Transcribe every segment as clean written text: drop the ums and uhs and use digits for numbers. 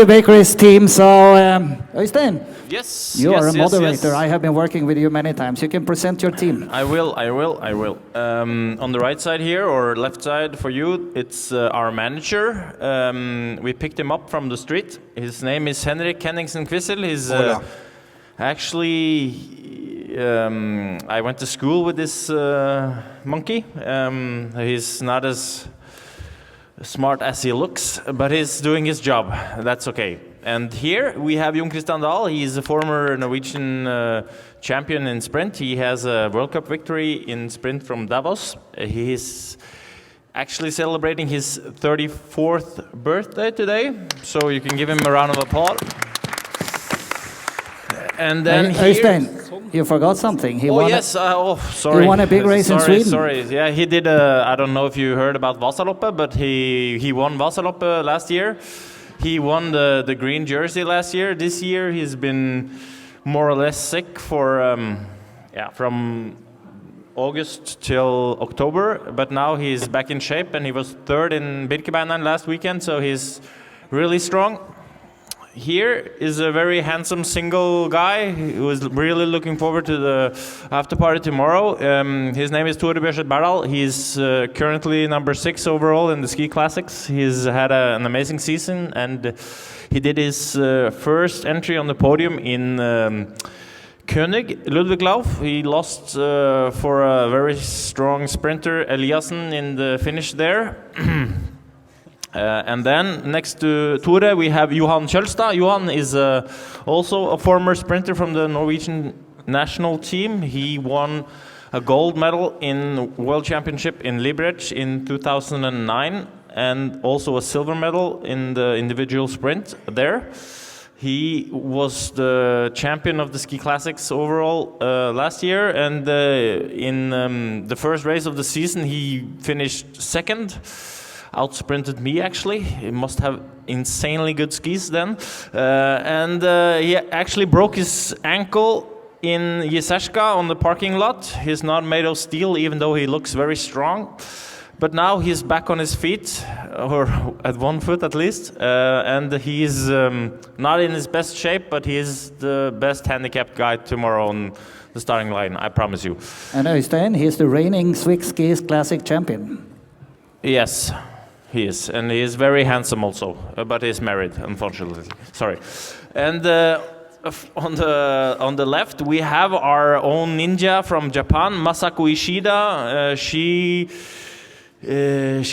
Bakeries team. So, Øystein, Yes. you are a yes, moderator. yes. I have been working with you many times. You can present your team. I will. On the right side here, or left side for you, it's our manager. We picked him up from the street. His name is Henrik Henningsen Quissel. He's actually, I went to school with this monkey. He's not as smart as he looks, but he's doing his job. That's okay. And here we have Jon Christian Dahl. He's a former Norwegian champion in sprint. He has a World Cup victory in sprint from Davos. He's actually celebrating his 34th birthday today, so you can give him a round of applause. And then Øystein, you forgot something. He won sorry. He won a big race in Sweden. Sorry, yeah, he did. I don't know if you heard about llsloppet, but he won llsloppet last year. He won the green jersey last year. This year he's been more or less sick for from August till October, but now he's back in shape, and he was third in Birkebeinen last weekend, so he's really strong. Here is a very handsome single guy who is really looking forward to the after party tomorrow. His name is Tore Bjørseth Berdal. He's currently number 6 overall in the ski classics. He's had an amazing season, and he did his first entry on the podium in König, Ludwig Lauf. He lost for a very strong sprinter, Eliassen, in the finish there. And then next to Tore we have Johan Kjølstad. Johan is also a former sprinter from the Norwegian national team. He won a gold medal in World Championship in Liberec in 2009 and also a silver medal in the individual sprint there. He was the champion of the ski classics overall last year, and in the first race of the season he finished second. Outsprinted me actually. He must have insanely good skis then. And he actually broke his ankle in Jeseška on the parking lot. He's not made of steel, even though he looks very strong. But now he's back on his feet, or at one foot at least. And he's not in his best shape, but he's the best handicapped guy tomorrow on the starting line, I promise you. And Øystein, he's the reigning Swiss Skis Classic champion. Yes. He is, and he is very handsome also, but he's married, unfortunately. Sorry. And on the left, we have our own ninja from Japan, Masako Ishida. She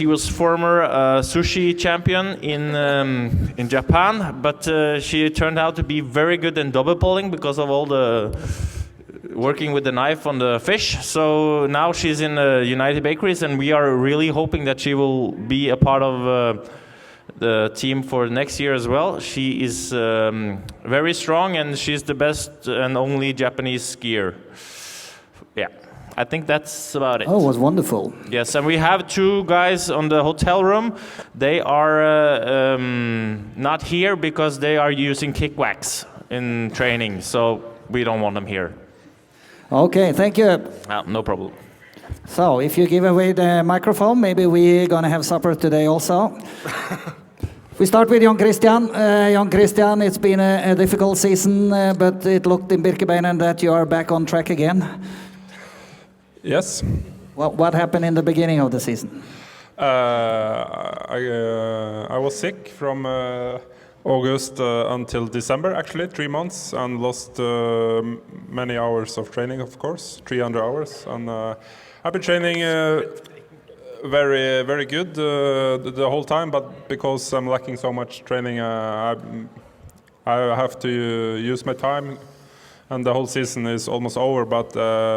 was former sushi champion in Japan, but she turned out to be very good in double pulling because of all the working with the knife on the fish. So now she's in United Bakeries, and we are really hoping that she will be a part of the team for next year as well. She is very strong, and she's the best and only Japanese skier. Yeah, I think that's about it. Oh, it was wonderful. Yes, and we have 2 guys on the hotel room. They are not here because they are using kick wax in training, so we don't want them here. Okay, thank you. No problem. So, if you give away the microphone, maybe we're going to have supper today also. We start with Jon Christian. Jon Christian, it's been a difficult season, but it looked in Birkebeinen that you are back on track again. Yes. What happened in the beginning of the season? I was sick from August until December, actually 3 months, and lost many hours of training, of course, 300 hours. And I've been training very, very good the whole time, but because I'm lacking so much training, I have to use my time, and the whole season is almost over. But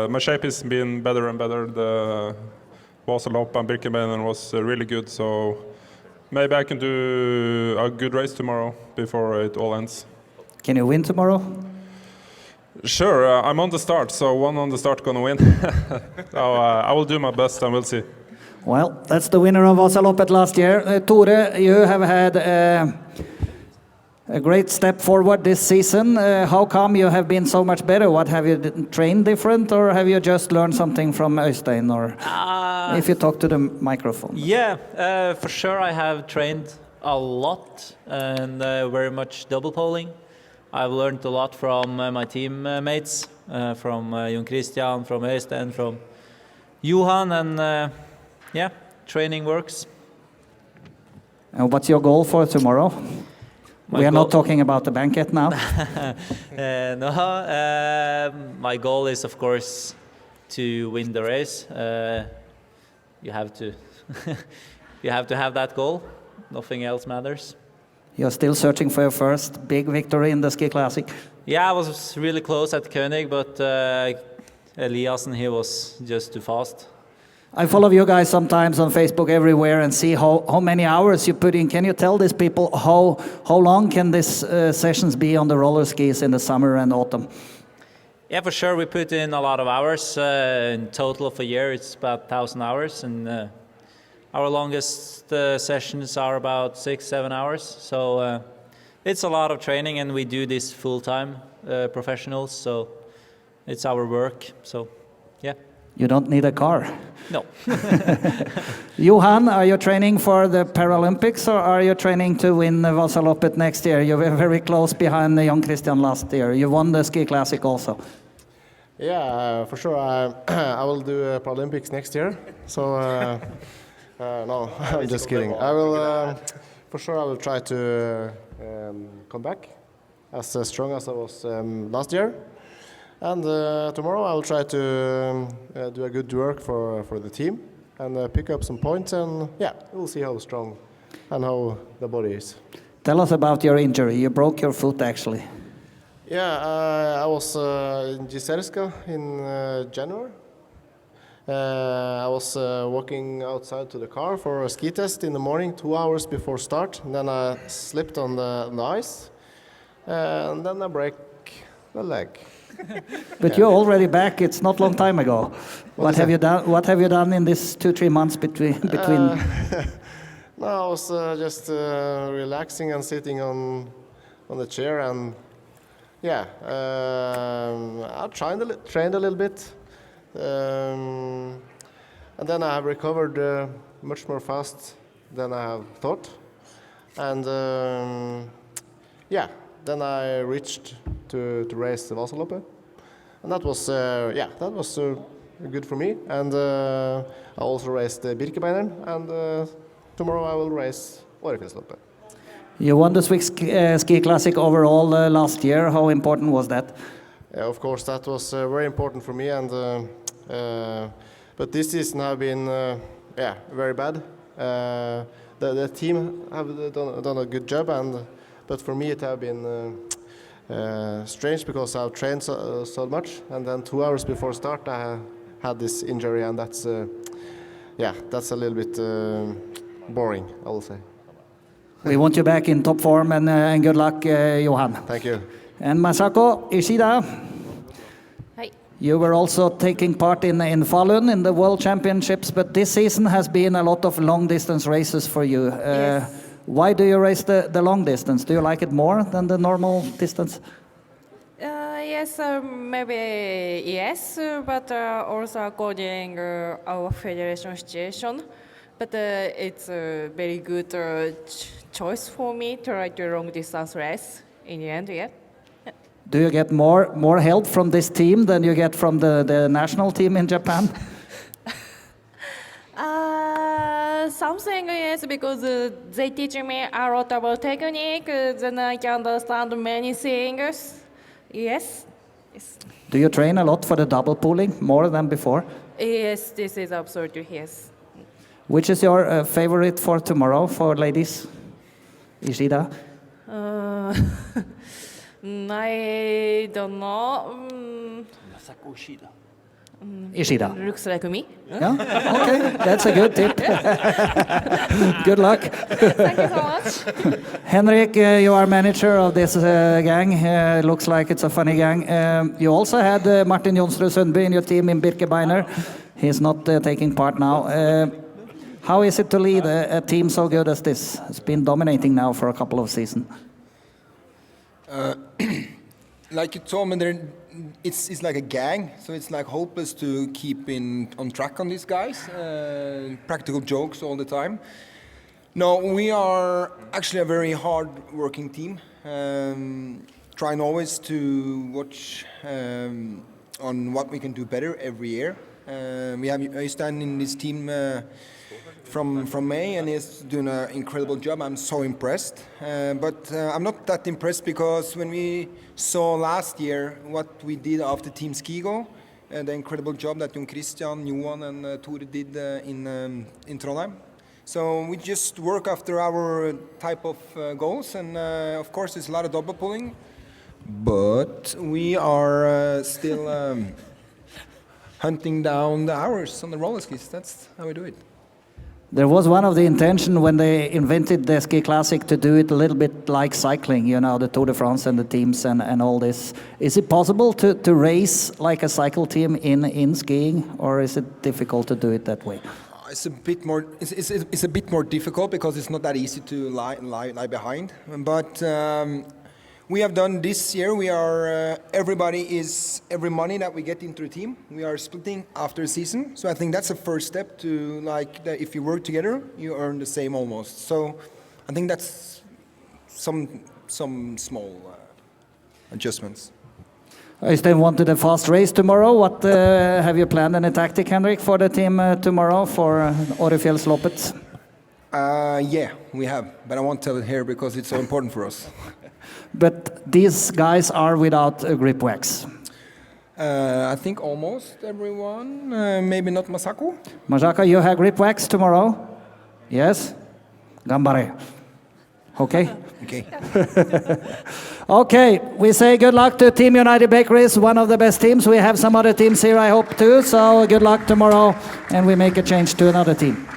my shape has been better and better. The llsloppet and Birkebeinen was really good, so maybe I can do a good race tomorrow before it all ends. Can you win tomorrow? Sure, I'm on the start, so one on the start gonna win. So I will do my best and we'll see. Well, that's the winner of llsloppet last year. Tore, you have had a great step forward this season. How come you have been so much better? What, have you trained different, or have you just learned something from Øystein? Or if you talk to the microphone. Yeah, for sure I have trained a lot and very much double poling. I've learned a lot from my teammates, from Jon Christian, from Øystein, from Johan, and yeah, training works. And what's your goal for tomorrow? We are not talking about the banquet now. No, my goal is, of course, to win the race. You have to, you have to have that goal. Nothing else matters. You're still searching for your first big victory in the Ski Classic. Yeah, I was really close at Koenig, but Eliassen, he was just too fast. I follow you guys sometimes on Facebook everywhere and see how many hours you put in. Can you tell these people how long can these sessions be on the roller skis in the summer and autumn? Yeah, for sure. We put in a lot of hours. In total of a year, it's about 1,000 hours. And our longest sessions are about 6-7 hours. So it's a lot of training, and we do this full-time, professionals. So it's our work. So, yeah. You don't need a car. No. Johan, are you training for the Paralympics, or are you training to win the llsloppet next year? You were very close behind Jon Christian last year. You won the Ski Classic also. Yeah, for sure. I will do Paralympics next year. So, no, I'm just kidding. I will, for sure, I will try to come back as strong as I was last year. And tomorrow I will try to do a good work for the team and pick up some points, and yeah, we'll see how strong and how the body is. Tell us about your injury. You broke your foot actually. Yeah, I was in Giserska in January. I was walking outside to the car for a ski test in the morning, 2 hours before start. And then I slipped on the ice, and then I break the leg. But you're already back. It's not long time ago. What have you done? What have you done in this 2-3 months between? No, I was just relaxing and sitting on the chair, and yeah, I trained a little bit, and then I have recovered much more fast than I have thought, and yeah, then I reached to race the llsloppet, and that was good for me. And I also raced Birkebeineren, and tomorrow I will race llsloppet. You won the Swiss Ski Classic overall last year. How important was that? Yeah, of course, that was very important for me, and but this season have been very bad. The team have done a good job, but for me it have been strange because I've trained so much, and then 2 hours before start I had this injury, and that's a little bit boring, I will say. We want you back in top form, and good luck, Johan. Thank you. And Masako Ishida, Hi. you were also taking part in Falun in the World Championships, but this season has been a lot of long distance races for you. Yes. Why do you race the long distance? Do you like it more than the normal distance? Yes, maybe yes, but also according our federation situation. But it's a very good choice for me to ride a long distance race in the end, yeah. Do you get more help from this team than you get from the national team in Japan? Something yes, because they teach me a lot about technique, then I can understand many things. Yes. Yes. Do you train a lot for the double pooling, more than before? Yes, this is absolutely yes. Which is your favorite for tomorrow for ladies? Ishida? I don't know. Ishida. Looks like me. Yeah? Okay, that's a good tip. Good luck. Thank you so much. Henrik, you are manager of this gang. Looks like it's a funny gang. You also had Martin Jonsrud Sundby in your team in Birkebeiner. He's not taking part now. How is it to lead a team so good as this? It's been dominating now for a couple of seasons. Like you told me, it's like a gang, so it's like hopeless to keep on track on these guys. Practical jokes all the time. No, we are actually a very hard-working team. Trying always to watch on what we can do better every year. We have Øystein in this team from May, and he's doing an incredible job. I'm so impressed. But I'm not that impressed because when we saw last year what we did after Team Skigo, the incredible job that Jon Christian, Johan, and Tore did in Trondheim. So we just work after our type of goals, and of course there's a lot of double pulling, but we are still hunting down the hours on the roller skis. That's how we do it. There was one of the intention when they invented the ski classic to do it a little bit like cycling, you know, the Tour de France and the teams and all this. Is it possible to race like a cycle team in skiing, or is it difficult to do it that way? It's a bit more. It's a bit more difficult because it's not that easy to lie behind. But we have done this year. We are every money that we get into a team, we are splitting after a season. So I think that's a first step to if you work together, you earn the same almost. So I think that's some small adjustments. Øystein wanted a fast race tomorrow. What have you planned any tactic, Henrik, for the team tomorrow for llsloppet? Yeah, we have, but I won't tell it here because it's so important for us. But these guys are without grip wax. I think almost everyone, maybe not Masako. Masako, you have grip wax tomorrow? Yes? Gambare. Okay? Okay. Okay, we say good luck to Team United Bakeries, one of the best teams. We have some other teams here, I hope, too. So good luck tomorrow, and we make a change to another team.